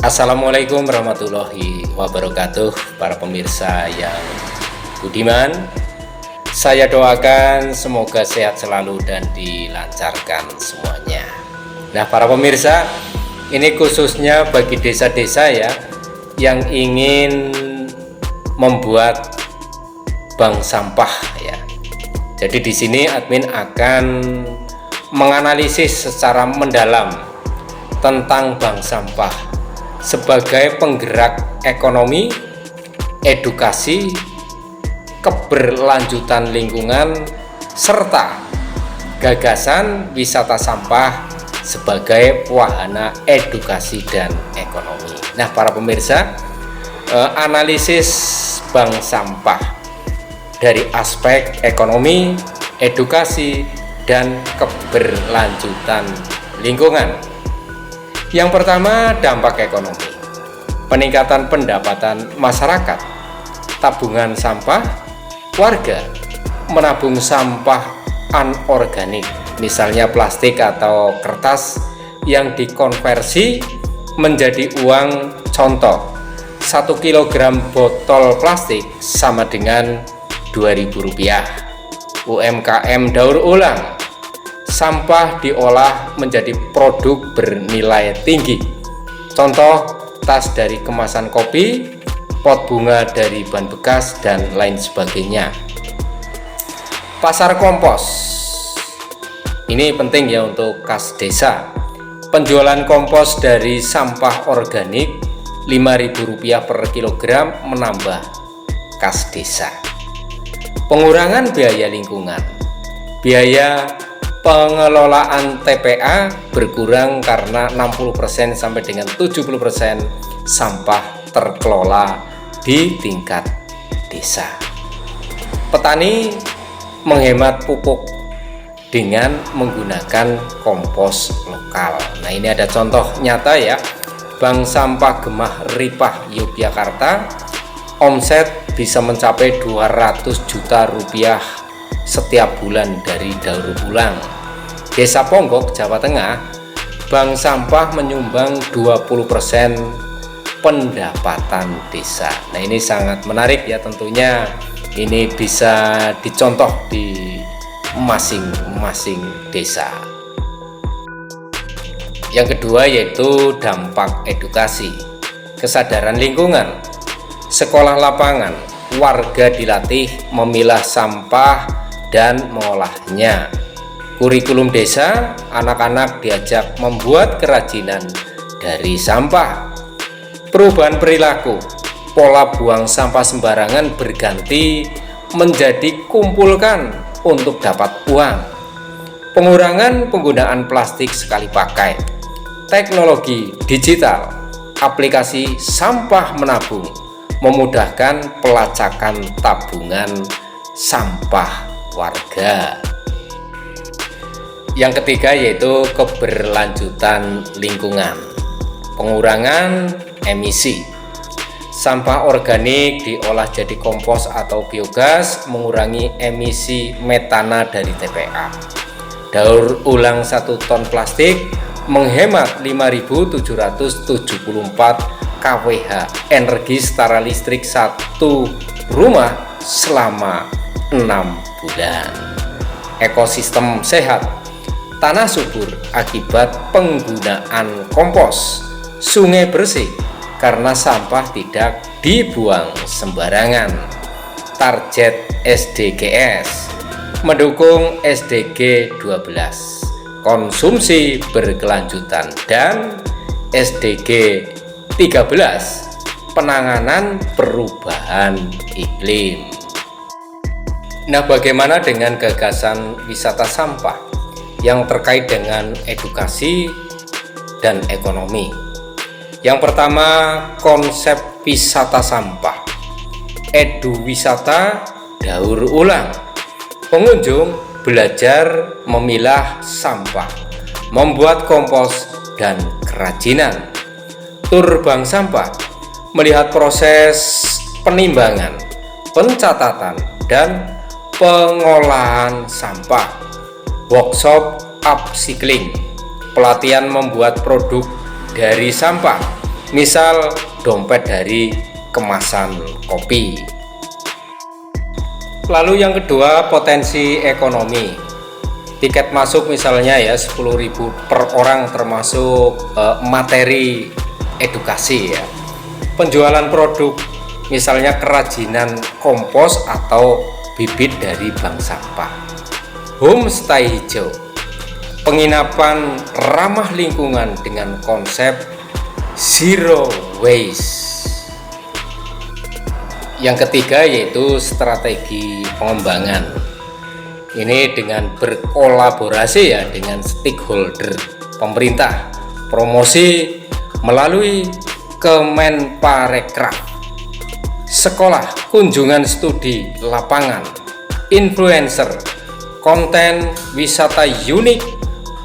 Assalamualaikum warahmatullahi wabarakatuh, para pemirsa yang budiman. Saya doakan semoga sehat selalu dan dilancarkan semuanya. Nah, para pemirsa, ini khususnya bagi desa-desa ya yang ingin membuat bank sampah ya. Jadi di sini admin akan menganalisis secara mendalam tentang bank sampah sebagai penggerak ekonomi, edukasi, keberlanjutan lingkungan, serta gagasan wisata sampah sebagai wahana edukasi dan ekonomi. Nah, para pemirsa, analisis bank sampah dari aspek ekonomi, edukasi, dan keberlanjutan lingkungan. Yang pertama, dampak ekonomi, peningkatan pendapatan masyarakat, tabungan sampah, warga menabung sampah anorganik, misalnya plastik atau kertas yang dikonversi menjadi uang. Contoh, 1 kg botol plastik sama dengan Rp2.000. UMKM daur ulang, sampah diolah menjadi produk bernilai tinggi. Contoh, tas dari kemasan kopi, pot bunga dari ban bekas, dan lain sebagainya. Pasar kompos, ini penting ya untuk kas desa. Penjualan kompos dari sampah organik Rp5.000 per kilogram menambah kas desa. Pengurangan biaya lingkungan, biaya pengelolaan TPA berkurang karena 60% sampai dengan 70% sampah terkelola di tingkat desa. Petani menghemat pupuk dengan menggunakan kompos lokal. Nah, ini ada contoh nyata ya. Bank Sampah Gemah Ripah Yogyakarta omset bisa mencapai Rp200 juta setiap bulan dari daur ulang. Desa Ponggok, Jawa Tengah, bank sampah menyumbang 20% pendapatan desa. Nah, ini sangat menarik ya, tentunya ini bisa dicontoh di masing-masing desa. Yang kedua yaitu dampak edukasi, kesadaran lingkungan, sekolah lapangan, warga dilatih memilah sampah dan mengolahnya. Kurikulum desa, anak-anak diajak membuat kerajinan dari sampah. Perubahan perilaku, pola buang sampah sembarangan berganti menjadi kumpulkan untuk dapat uang. Pengurangan penggunaan plastik sekali pakai, teknologi digital, aplikasi sampah menabung memudahkan pelacakan tabungan sampah warga. Yang ketiga yaitu keberlanjutan lingkungan, pengurangan emisi. Sampah organik diolah jadi kompos atau biogas, mengurangi emisi metana dari TPA. Daur ulang 1 ton plastik menghemat 5.774 kWh energi setara listrik 1 rumah selama 6 bulan. Ekosistem sehat, tanah subur akibat penggunaan kompos, sungai bersih karena sampah tidak dibuang sembarangan. Target SDGs, mendukung SDG 12, konsumsi berkelanjutan, dan SDG 13, penanganan perubahan iklim. Nah, bagaimana dengan gagasan wisata sampah yang terkait dengan edukasi dan ekonomi? Yang pertama, konsep wisata sampah, edu wisata daur ulang. Pengunjung belajar memilah sampah, membuat kompos dan kerajinan. Tur bank sampah, melihat proses penimbangan, pencatatan, dan pengolahan sampah. Workshop upcycling, pelatihan membuat produk dari sampah. misal dompet dari kemasan kopi. Lalu yang kedua, potensi ekonomi. Tiket masuk misalnya ya 10.000 per orang, termasuk materi edukasi ya. Penjualan produk misalnya kerajinan kompos atau bibit dari bank sampah. Homestay hijau, penginapan ramah lingkungan dengan konsep zero waste. Yang ketiga yaitu strategi pengembangan. Ini dengan berkolaborasi ya dengan stakeholder pemerintah, promosi melalui Kemenparekraf, sekolah, kunjungan studi lapangan, influencer, konten wisata unik,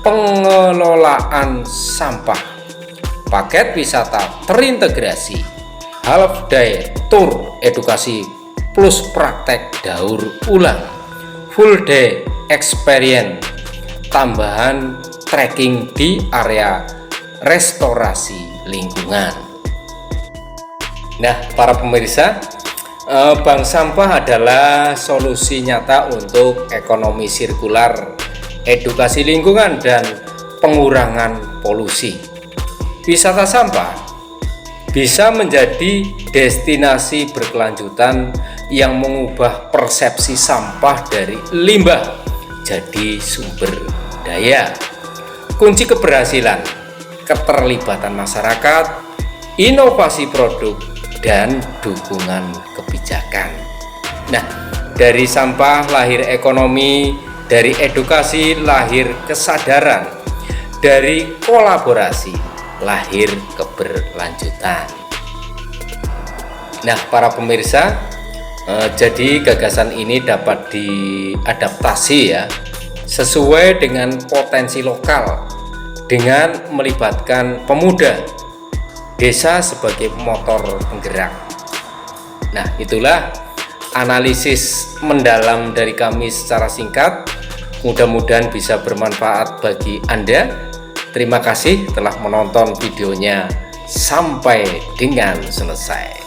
pengelolaan sampah, paket wisata terintegrasi, half day tour edukasi plus praktek daur ulang, full day experience, tambahan trekking di area restorasi lingkungan. Nah, para pemirsa, bank sampah adalah solusi nyata untuk ekonomi sirkular, edukasi lingkungan, dan pengurangan polusi. Wisata sampah bisa menjadi destinasi berkelanjutan yang mengubah persepsi sampah dari limbah jadi sumber daya. Kunci keberhasilan, keterlibatan masyarakat, inovasi produk, dan dukungan kebijakan. Nah, dari sampah lahir ekonomi, dari edukasi lahir kesadaran, dari kolaborasi lahir keberlanjutan. Nah, para pemirsa, jadi gagasan ini dapat diadaptasi ya sesuai dengan potensi lokal dengan melibatkan pemuda, desa sebagai motor penggerak. Nah, itulah analisis mendalam dari kami secara singkat. Mudah-mudahan bisa bermanfaat bagi Anda. Terima kasih telah menonton videonya sampai dengan selesai.